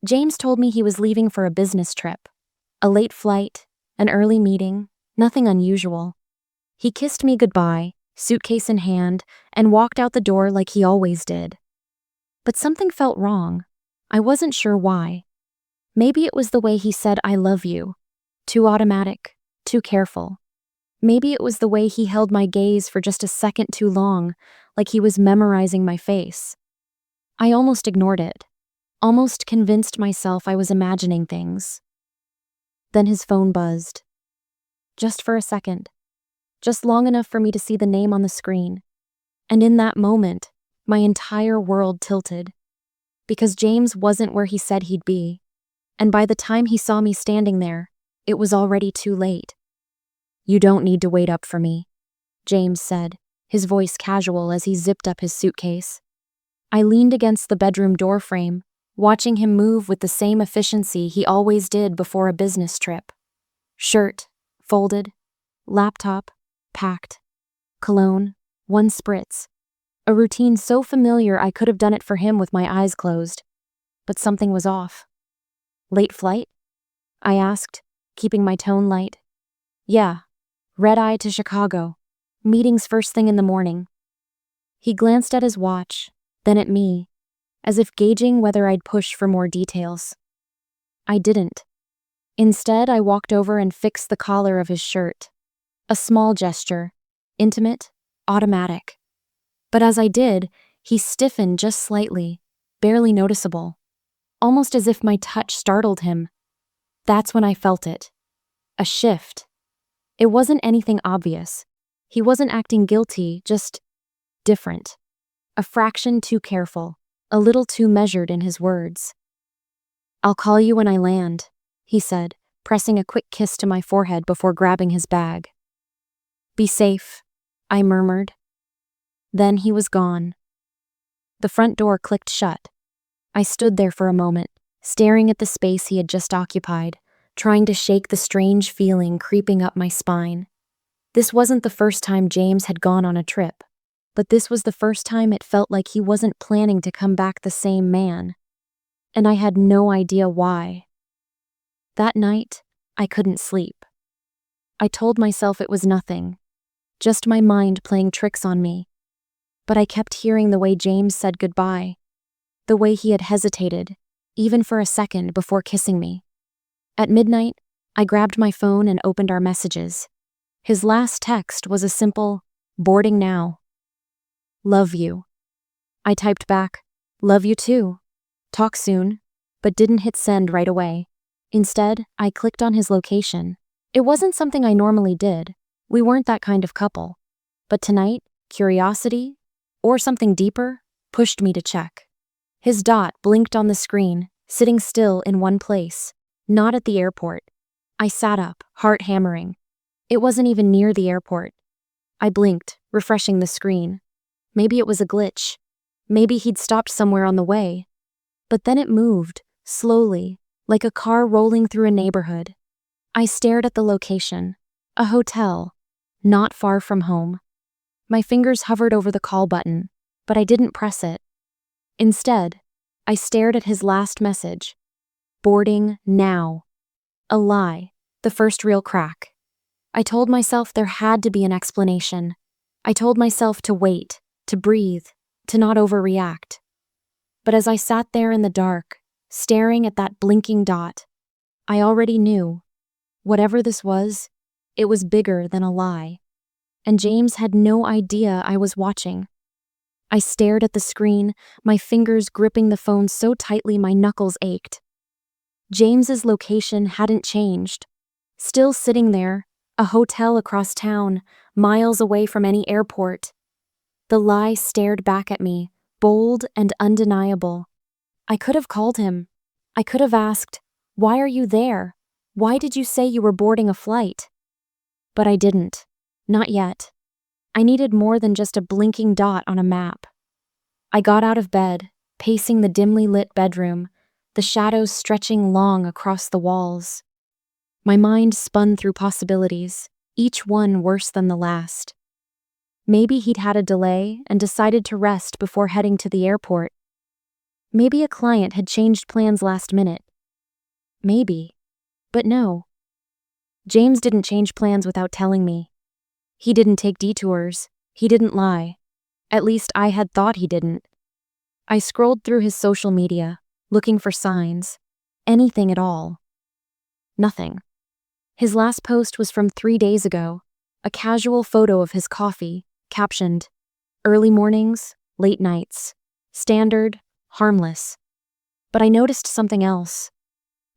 James told me he was leaving for a business trip. A late flight, an early meeting, nothing unusual. He kissed me goodbye, suitcase in hand, and walked out the door like he always did. But something felt wrong. I wasn't sure why. Maybe it was the way he said "I love you." Too automatic, too careful. Maybe it was the way he held my gaze for just a second too long, like he was memorizing my face. I almost ignored it, almost convinced myself I was imagining things. Then his phone buzzed. Just for a second. Just long enough for me to see the name on the screen. And in that moment, my entire world tilted. Because James wasn't where he said he'd be. And by the time he saw me standing there, it was already too late. "You don't need to wait up for me," James said, his voice casual as he zipped up his suitcase. I leaned against the bedroom door frame, watching him move with the same efficiency he always did before a business trip. Shirt, folded, laptop, packed, cologne, one spritz. A routine so familiar I could have done it for him with my eyes closed. But something was off. "Late flight?" I asked, keeping my tone light. "Yeah, red-eye to Chicago. Meetings first thing in the morning." He glanced at his watch, then at me, as if gauging whether I'd push for more details. I didn't. Instead, I walked over and fixed the collar of his shirt. A small gesture, intimate, automatic. But as I did, he stiffened just slightly, barely noticeable, almost as if my touch startled him. That's when I felt it. A shift. It wasn't anything obvious. He wasn't acting guilty, just different. A fraction too careful, a little too measured in his words. "I'll call you when I land," he said, pressing a quick kiss to my forehead before grabbing his bag. "Be safe," I murmured. Then he was gone. The front door clicked shut. I stood there for a moment, staring at the space he had just occupied, trying to shake the strange feeling creeping up my spine. This wasn't the first time James had gone on a trip, but this was the first time it felt like he wasn't planning to come back the same man. And I had no idea why. That night, I couldn't sleep. I told myself it was nothing, just my mind playing tricks on me. But I kept hearing the way James said goodbye, the way he had hesitated, even for a second before kissing me. At midnight, I grabbed my phone and opened our messages. His last text was a simple, "Boarding now." "Love you." I typed back, "Love you too. Talk soon," but didn't hit send right away. Instead, I clicked on his location. It wasn't something I normally did. We weren't that kind of couple. But tonight, curiosity, or something deeper, pushed me to check. His dot blinked on the screen, sitting still in one place, not at the airport. I sat up, heart hammering. It wasn't even near the airport. I blinked, refreshing the screen. Maybe it was a glitch. Maybe he'd stopped somewhere on the way. But then it moved, slowly, like a car rolling through a neighborhood. I stared at the location. A hotel, not far from home. My fingers hovered over the call button, but I didn't press it. Instead, I stared at his last message. "Boarding now." A lie, the first real crack. I told myself there had to be an explanation. I told myself to wait, to breathe, to not overreact. But as I sat there in the dark, staring at that blinking dot, I already knew. Whatever this was, it was bigger than a lie. And James had no idea I was watching. I stared at the screen, my fingers gripping the phone so tightly my knuckles ached. James's location hadn't changed. Still sitting there, a hotel across town, miles away from any airport. The lie stared back at me, bold and undeniable. I could have called him. I could have asked, "Why are you there? Why did you say you were boarding a flight?" But I didn't. Not yet. I needed more than just a blinking dot on a map. I got out of bed, pacing the dimly lit bedroom, the shadows stretching long across the walls. My mind spun through possibilities, each one worse than the last. Maybe he'd had a delay and decided to rest before heading to the airport. Maybe a client had changed plans last minute. Maybe. But no. James didn't change plans without telling me. He didn't take detours. He didn't lie. At least I had thought he didn't. I scrolled through his social media, looking for signs. Anything at all. Nothing. His last post was from 3 days ago, a casual photo of his coffee, captioned, "Early mornings, late nights. Standard, harmless." But I noticed something else.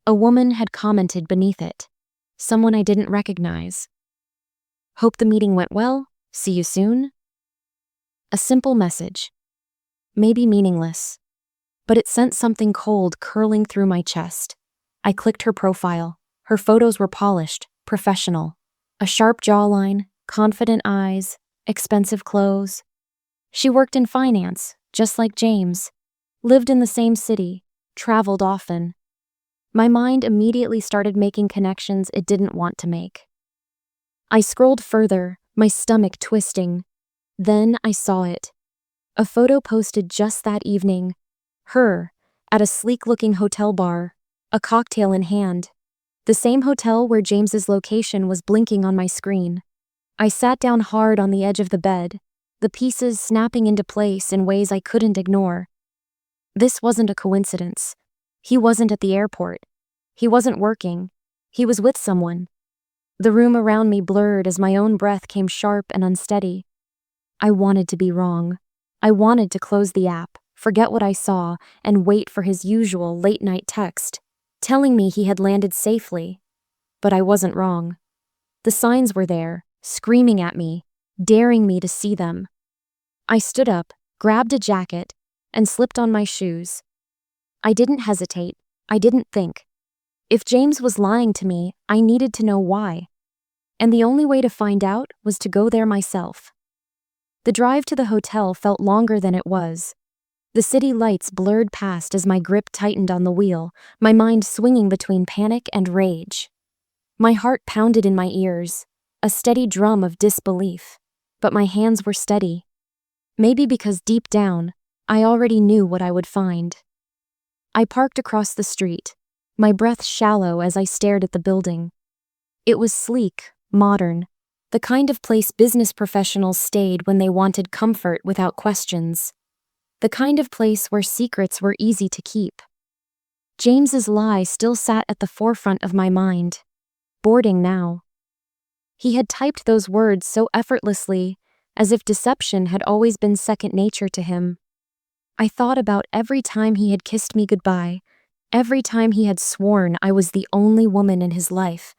A woman had commented beneath it. Someone I didn't recognize. "Hope the meeting went well. See you soon." A simple message. Maybe meaningless. But it sent something cold curling through my chest. I clicked her profile. Her photos were polished, professional. A sharp jawline, confident eyes, expensive clothes. She worked in finance, just like James. Lived in the same city, traveled often. My mind immediately started making connections it didn't want to make. I scrolled further, my stomach twisting. Then I saw it. A photo posted just that evening. Her, at a sleek-looking hotel bar, a cocktail in hand. The same hotel where James's location was blinking on my screen. I sat down hard on the edge of the bed, the pieces snapping into place in ways I couldn't ignore. This wasn't a coincidence. He wasn't at the airport. He wasn't working. He was with someone. The room around me blurred as my own breath came sharp and unsteady. I wanted to be wrong. I wanted to close the app, forget what I saw, and wait for his usual late-night text, telling me he had landed safely. But I wasn't wrong. The signs were there, screaming at me, daring me to see them. I stood up, grabbed a jacket, and slipped on my shoes. I didn't hesitate. I didn't think. If James was lying to me, I needed to know why. And the only way to find out was to go there myself. The drive to the hotel felt longer than it was. The city lights blurred past as my grip tightened on the wheel, my mind swinging between panic and rage. My heart pounded in my ears, a steady drum of disbelief, but my hands were steady. Maybe because deep down, I already knew what I would find. I parked across the street, my breath shallow as I stared at the building. It was sleek, modern, the kind of place business professionals stayed when they wanted comfort without questions. The kind of place where secrets were easy to keep. James's lie still sat at the forefront of my mind. Boarding now. He had typed those words so effortlessly, as if deception had always been second nature to him. I thought about every time he had kissed me goodbye, every time he had sworn I was the only woman in his life.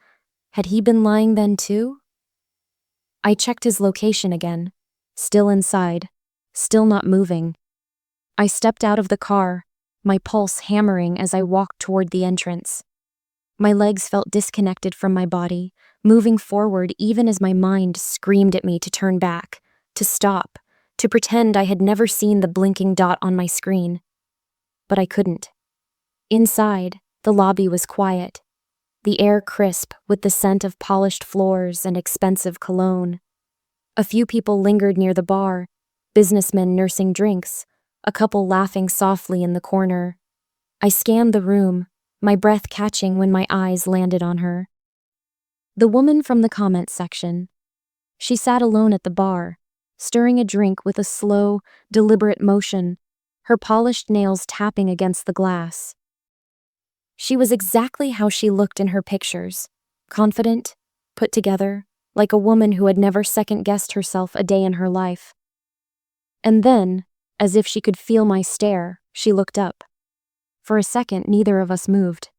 Had he been lying then too? I checked his location again. Still inside. Still not moving. I stepped out of the car, my pulse hammering as I walked toward the entrance. My legs felt disconnected from my body, moving forward even as my mind screamed at me to turn back, to stop, to pretend I had never seen the blinking dot on my screen. But I couldn't. Inside, the lobby was quiet. The air crisp with the scent of polished floors and expensive cologne. A few people lingered near the bar, businessmen nursing drinks, a couple laughing softly in the corner. I scanned the room, my breath catching when my eyes landed on her. The woman from the comments section. She sat alone at the bar, stirring a drink with a slow, deliberate motion, her polished nails tapping against the glass. She was exactly how she looked in her pictures, confident, put together, like a woman who had never second-guessed herself a day in her life. And then, as if she could feel my stare, she looked up. For a second, neither of us moved.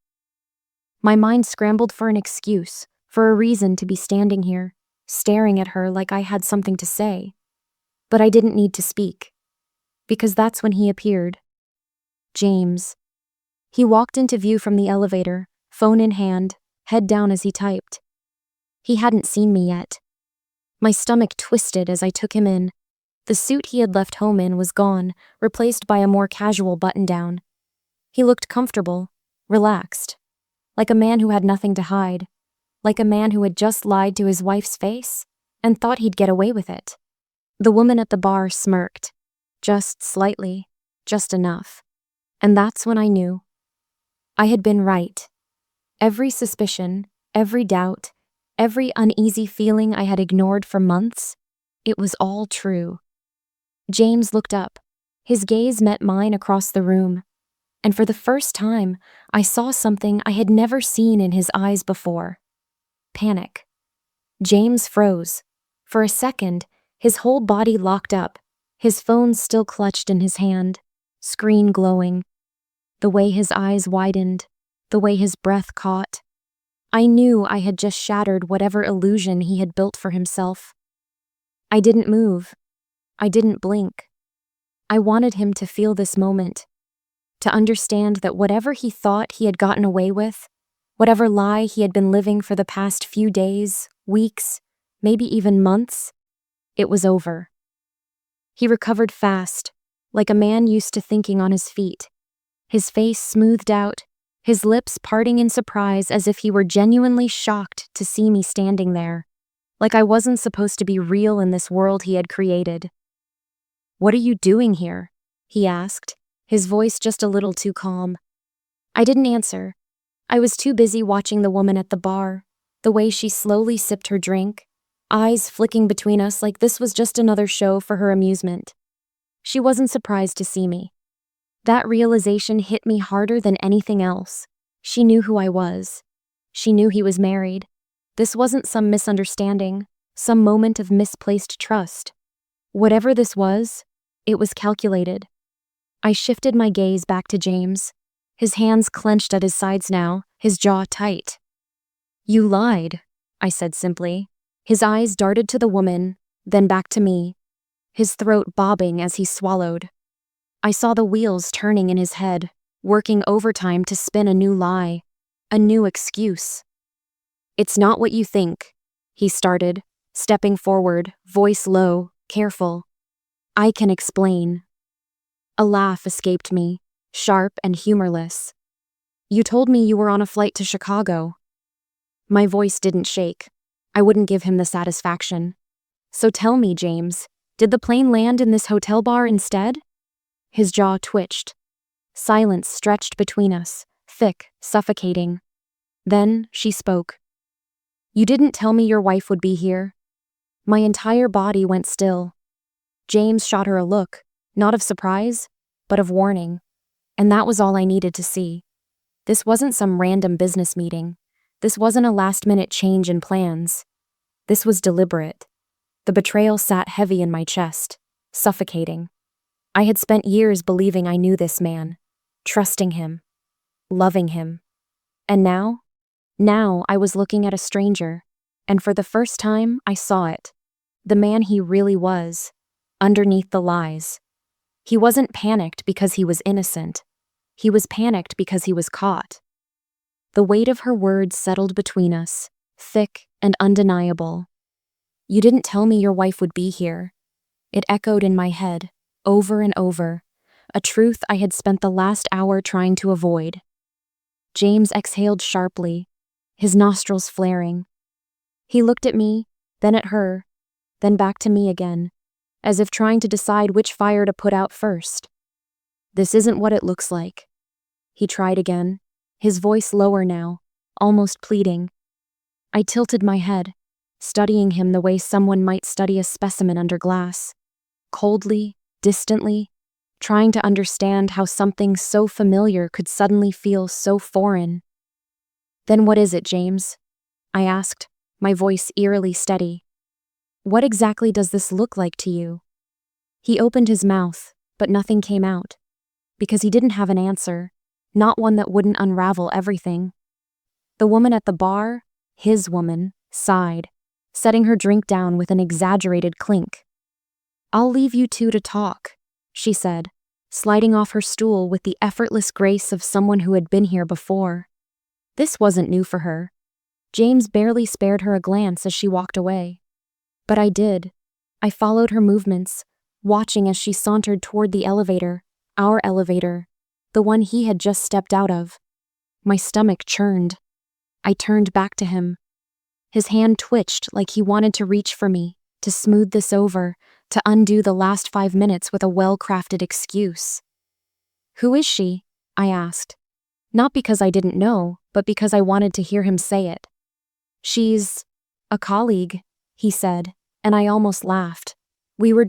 My mind scrambled for an excuse, for a reason to be standing here, staring at her like I had something to say. But I didn't need to speak. Because that's when he appeared. James. He walked into view from the elevator, phone in hand, head down as he typed. He hadn't seen me yet. My stomach twisted as I took him in. The suit he had left home in was gone, replaced by a more casual button-down. He looked comfortable, relaxed, like a man who had nothing to hide, like a man who had just lied to his wife's face and thought he'd get away with it. The woman at the bar smirked, just slightly, just enough. And that's when I knew. I had been right. Every suspicion, every doubt, every uneasy feeling I had ignored for months, it was all true. James looked up. His gaze met mine across the room, and for the first time, I saw something I had never seen in his eyes before. Panic. James froze. For a second, his whole body locked up, his phone still clutched in his hand, screen glowing. The way his eyes widened, the way his breath caught. I knew I had just shattered whatever illusion he had built for himself. I didn't move. I didn't blink. I wanted him to feel this moment, to understand that whatever he thought he had gotten away with, whatever lie he had been living for the past few days, weeks, maybe even months, it was over. He recovered fast, like a man used to thinking on his feet, his face smoothed out, his lips parting in surprise as if he were genuinely shocked to see me standing there, like I wasn't supposed to be real in this world he had created. "What are you doing here?" he asked, his voice just a little too calm. I didn't answer. I was too busy watching the woman at the bar, the way she slowly sipped her drink, eyes flicking between us like this was just another show for her amusement. She wasn't surprised to see me. That realization hit me harder than anything else. She knew who I was. She knew he was married. This wasn't some misunderstanding, some moment of misplaced trust. Whatever this was, it was calculated. I shifted my gaze back to James, his hands clenched at his sides now, his jaw tight. "You lied," I said simply. His eyes darted to the woman, then back to me, his throat bobbing as he swallowed. I saw the wheels turning in his head, working overtime to spin a new lie, a new excuse. "It's not what you think," he started, stepping forward, voice low, careful. "I can explain." A laugh escaped me, sharp and humorless. "You told me you were on a flight to Chicago." My voice didn't shake. I wouldn't give him the satisfaction. "So tell me, James, did the plane land in this hotel bar instead?" His jaw twitched. Silence stretched between us, thick, suffocating. Then she spoke. "You didn't tell me your wife would be here." My entire body went still. James shot her a look, not of surprise, but of warning. And that was all I needed to see. This wasn't some random business meeting. This wasn't a last-minute change in plans. This was deliberate. The betrayal sat heavy in my chest, suffocating. I had spent years believing I knew this man, trusting him, loving him. And now I was looking at a stranger, and for the first time I saw it. The man he really was, underneath the lies. He wasn't panicked because he was innocent. He was panicked because he was caught. The weight of her words settled between us, thick and undeniable. "You didn't tell me your wife would be here." It echoed in my head, over and over, a truth I had spent the last hour trying to avoid. James exhaled sharply, his nostrils flaring. He looked at me, then at her, then back to me again, as if trying to decide which fire to put out first. "This isn't what it looks like." He tried again, his voice lower now, almost pleading. I tilted my head, studying him the way someone might study a specimen under glass, coldly, distantly, trying to understand how something so familiar could suddenly feel so foreign. "Then what is it, James?" I asked, my voice eerily steady. "What exactly does this look like to you?" He opened his mouth, but nothing came out, because he didn't have an answer, not one that wouldn't unravel everything. The woman at the bar, his woman, sighed, setting her drink down with an exaggerated clink. "I'll leave you two to talk," she said, sliding off her stool with the effortless grace of someone who had been here before. This wasn't new for her. James barely spared her a glance as she walked away. But I did. I followed her movements, watching as she sauntered toward the elevator, our elevator, the one he had just stepped out of. My stomach churned. I turned back to him. His hand twitched like he wanted to reach for me, to smooth this over, to undo the last 5 minutes with a well-crafted excuse. "Who is she?" I asked. Not because I didn't know, but because I wanted to hear him say it. She's a colleague, he said, and I almost laughed. You were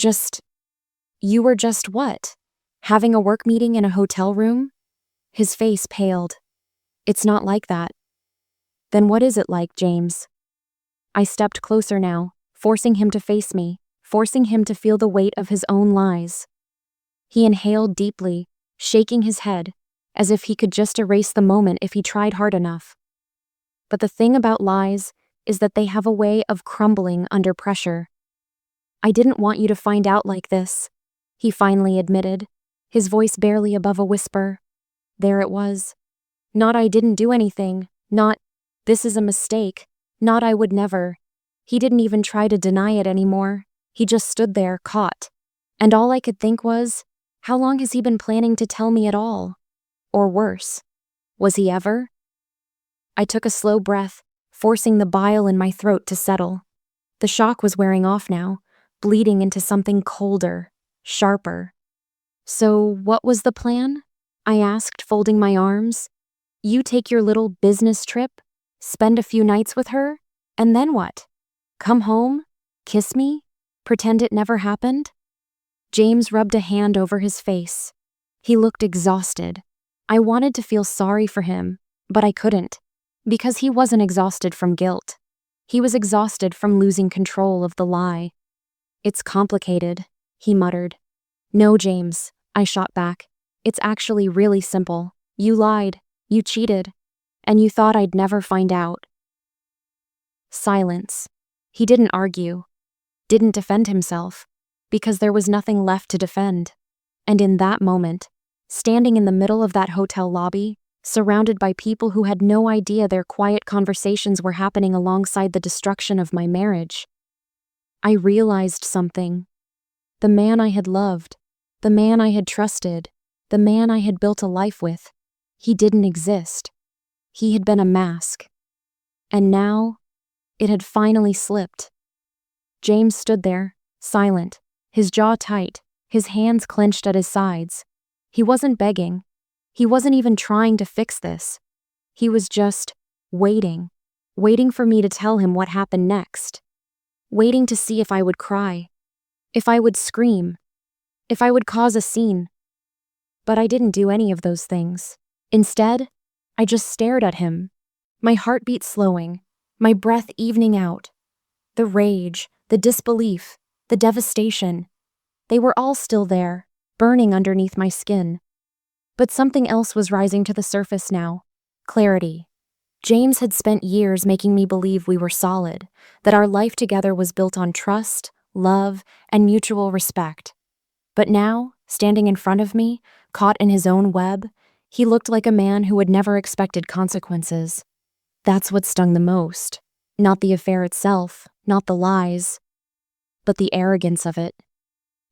just what? Having a work meeting in a hotel room? His face paled. It's not like that. Then what is it like, James? I stepped closer now, forcing him to face me, forcing him to feel the weight of his own lies. He inhaled deeply, shaking his head, as if he could just erase the moment if he tried hard enough. But the thing about lies is that they have a way of crumbling under pressure. I didn't want you to find out like this, he finally admitted, his voice barely above a whisper. There it was. Not I didn't do anything, not, this is a mistake, not I would never. He didn't even try to deny it anymore. He just stood there, caught. And all I could think was, how long has he been planning to tell me at all? Or worse, was he ever? I took a slow breath, forcing the bile in my throat to settle. The shock was wearing off now, bleeding into something colder, sharper. So what was the plan? I asked, folding my arms. You take your little business trip, spend a few nights with her, and then what? Come home? Kiss me? Pretend it never happened? James rubbed a hand over his face. He looked exhausted. I wanted to feel sorry for him, but I couldn't, because he wasn't exhausted from guilt. He was exhausted from losing control of the lie. It's complicated, he muttered. No, James, I shot back. It's actually really simple. You lied, you cheated, and you thought I'd never find out. Silence. He didn't argue, didn't defend himself, because there was nothing left to defend. And in that moment, standing in the middle of that hotel lobby, surrounded by people who had no idea their quiet conversations were happening alongside the destruction of my marriage, I realized something. The man I had loved, the man I had trusted, the man I had built a life with, he didn't exist. He had been a mask. And now, it had finally slipped. James stood there, silent, his jaw tight, his hands clenched at his sides. He wasn't begging. He wasn't even trying to fix this. He was just waiting for me to tell him what happened next. Waiting to see if I would cry, if I would scream, if I would cause a scene. But I didn't do any of those things. Instead, I just stared at him, my heartbeat slowing, my breath evening out. The rage, the disbelief, the devastation, they were all still there, burning underneath my skin. But something else was rising to the surface now. Clarity. James had spent years making me believe we were solid, that our life together was built on trust, love, and mutual respect. But now, standing in front of me, caught in his own web, he looked like a man who had never expected consequences. That's what stung the most. Not the affair itself, not the lies, but the arrogance of it.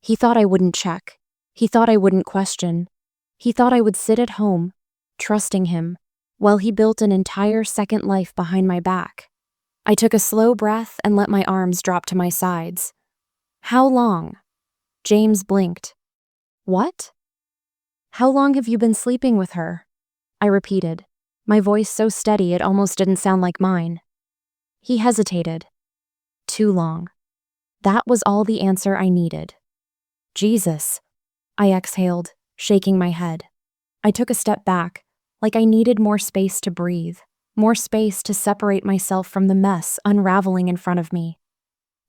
He thought I wouldn't check. He thought I wouldn't question. He thought I would sit at home, trusting him, while he built an entire second life behind my back. I took a slow breath and let my arms drop to my sides. How long? James blinked. What? How long have you been sleeping with her? I repeated, my voice so steady it almost didn't sound like mine. He hesitated. Too long. That was all the answer I needed. Jesus, I exhaled, shaking my head. I took a step back, like I needed more space to breathe, more space to separate myself from the mess unraveling in front of me.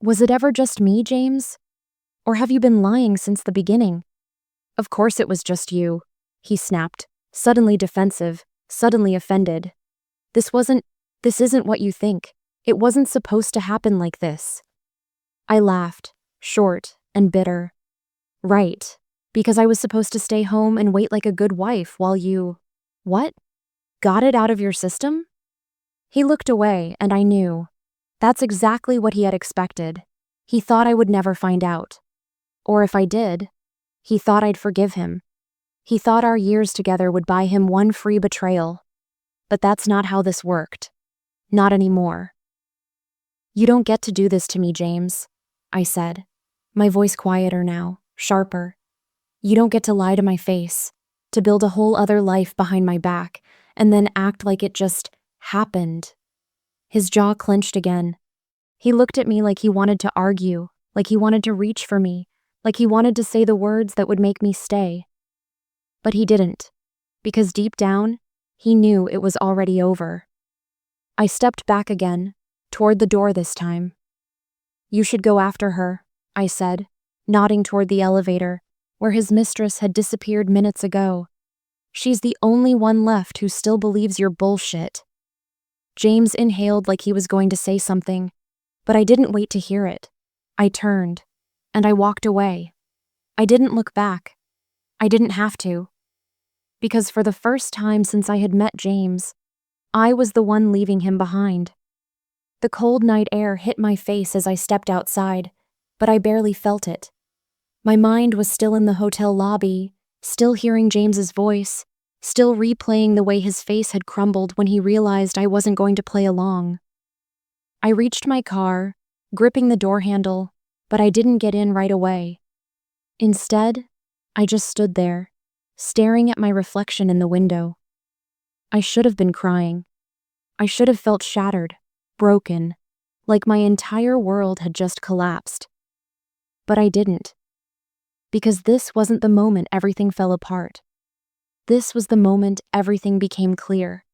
Was it ever just me, James? Or have you been lying since the beginning? Of course it was just you, he snapped, suddenly defensive, suddenly offended. This isn't what you think. It wasn't supposed to happen like this. I laughed, short and bitter. Right, because I was supposed to stay home and wait like a good wife while you… What? Got it out of your system? He looked away, and I knew. That's exactly what he had expected. He thought I would never find out. Or if I did, he thought I'd forgive him. He thought our years together would buy him one free betrayal. But that's not how this worked. Not anymore. You don't get to do this to me, James, I said, my voice quieter now, sharper. You don't get to lie to my face. to build a whole other life behind my back, and then act like it just happened. His jaw clenched again. He looked at me like he wanted to argue, like he wanted to reach for me, like he wanted to say the words that would make me stay. But he didn't, because deep down, he knew it was already over. I stepped back again, toward the door this time. "You should go after her," I said, nodding toward the elevator, where his mistress had disappeared minutes ago. "She's the only one left who still believes your bullshit." James inhaled like he was going to say something, but I didn't wait to hear it. I turned, and I walked away. I didn't look back. I didn't have to. Because for the first time since I had met James, I was the one leaving him behind. The cold night air hit my face as I stepped outside, but I barely felt it. My mind was still in the hotel lobby, still hearing James's voice, still replaying the way his face had crumbled when he realized I wasn't going to play along. I reached my car, gripping the door handle, but I didn't get in right away. Instead, I just stood there, staring at my reflection in the window. I should have been crying. I should have felt shattered, broken, like my entire world had just collapsed. But I didn't. Because this wasn't the moment everything fell apart. This was the moment everything became clear.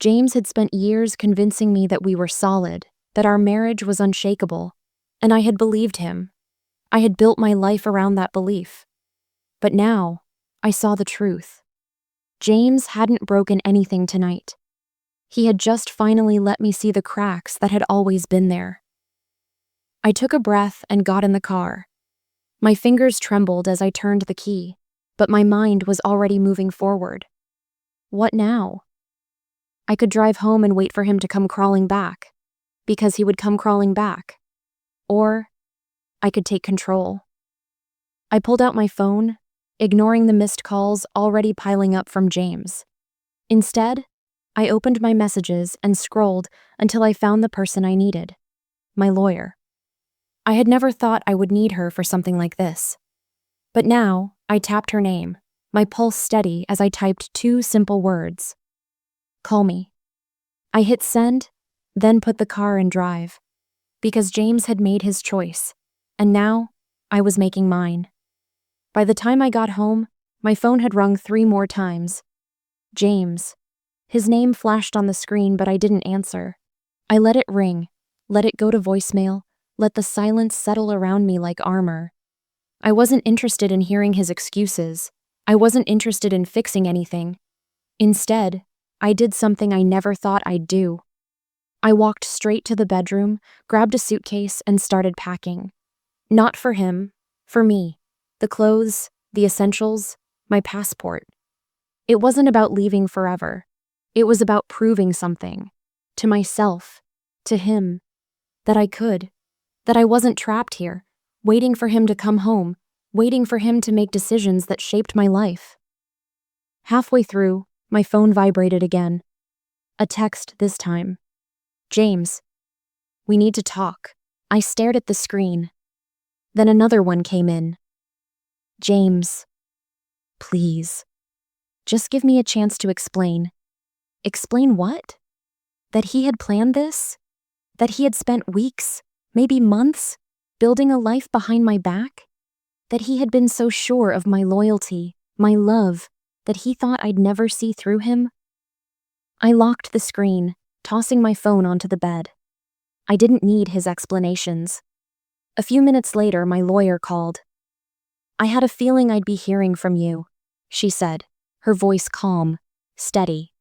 James had spent years convincing me that we were solid, that our marriage was unshakable, and I had believed him. I had built my life around that belief. But now, I saw the truth. James hadn't broken anything tonight. He had just finally let me see the cracks that had always been there. I took a breath and got in the car. My fingers trembled as I turned the key, but my mind was already moving forward. What now? I could drive home and wait for him to come crawling back, because he would come crawling back. Or I could take control. I pulled out my phone, ignoring the missed calls already piling up from James. Instead, I opened my messages and scrolled until I found the person I needed, my lawyer. I had never thought I would need her for something like this. But now, I tapped her name, my pulse steady as I typed 2 simple words. "Call me." I hit send, then put the car in drive, because James had made his choice, and now I was making mine. By the time I got home, my phone had rung 3 more times. James. His name flashed on the screen, but I didn't answer. I let it ring, let it go to voicemail, let the silence settle around me like armor. I wasn't interested in hearing his excuses. I wasn't interested in fixing anything. Instead, I did something I never thought I'd do. I walked straight to the bedroom, grabbed a suitcase, and started packing. Not for him, for me. The clothes, the essentials, my passport. It wasn't about leaving forever. It was about proving something. To myself, to him, that I could, that I wasn't trapped here, waiting for him to come home, waiting for him to make decisions that shaped my life. Halfway through, my phone vibrated again. A text this time. "James, we need to talk." I stared at the screen. Then another one came in. "James, please, just give me a chance to explain." Explain what? That he had planned this? That he had spent weeks, maybe months, building a life behind my back? That he had been so sure of my loyalty, my love, that he thought I'd never see through him? I locked the screen, tossing my phone onto the bed. I didn't need his explanations. A few minutes later, my lawyer called. "I had a feeling I'd be hearing from you," she said, her voice calm, steady.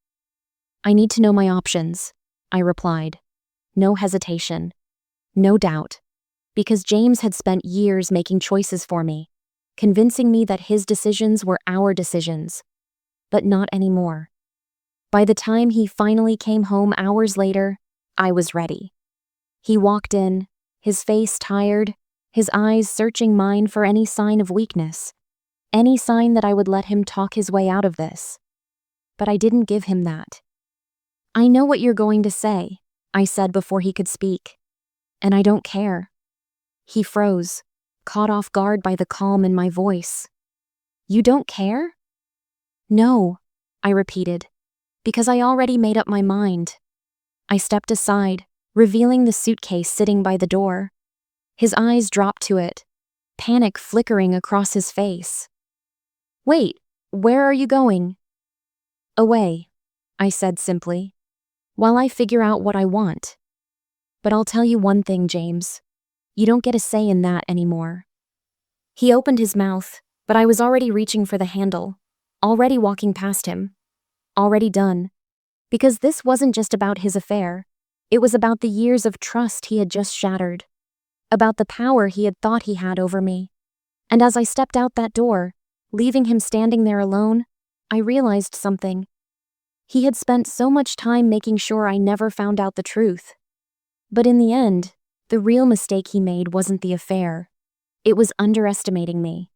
"I need to know my options," I replied. No hesitation. No doubt. Because James had spent years making choices for me, convincing me that his decisions were our decisions. But not anymore. By the time he finally came home hours later, I was ready. He walked in, his face tired, his eyes searching mine for any sign of weakness, any sign that I would let him talk his way out of this. But I didn't give him that. "I know what you're going to say," I said before he could speak. "And I don't care." He froze, caught off guard by the calm in my voice. "You don't care?" No, I repeated, because I already made up my mind. I stepped aside, revealing the suitcase sitting by the door. His eyes dropped to it, panic flickering across his face. Wait, where are you going? Away, I said simply, while I figure out what I want. But I'll tell you one thing, James. You don't get a say in that anymore. He opened his mouth, but I was already reaching for the handle, already walking past him, already done. Because this wasn't just about his affair. It was about the years of trust he had just shattered, about the power he had thought he had over me. And as I stepped out that door, leaving him standing there alone, I realized something. He had spent so much time making sure I never found out the truth. But in the end, the real mistake he made wasn't the affair. It was underestimating me.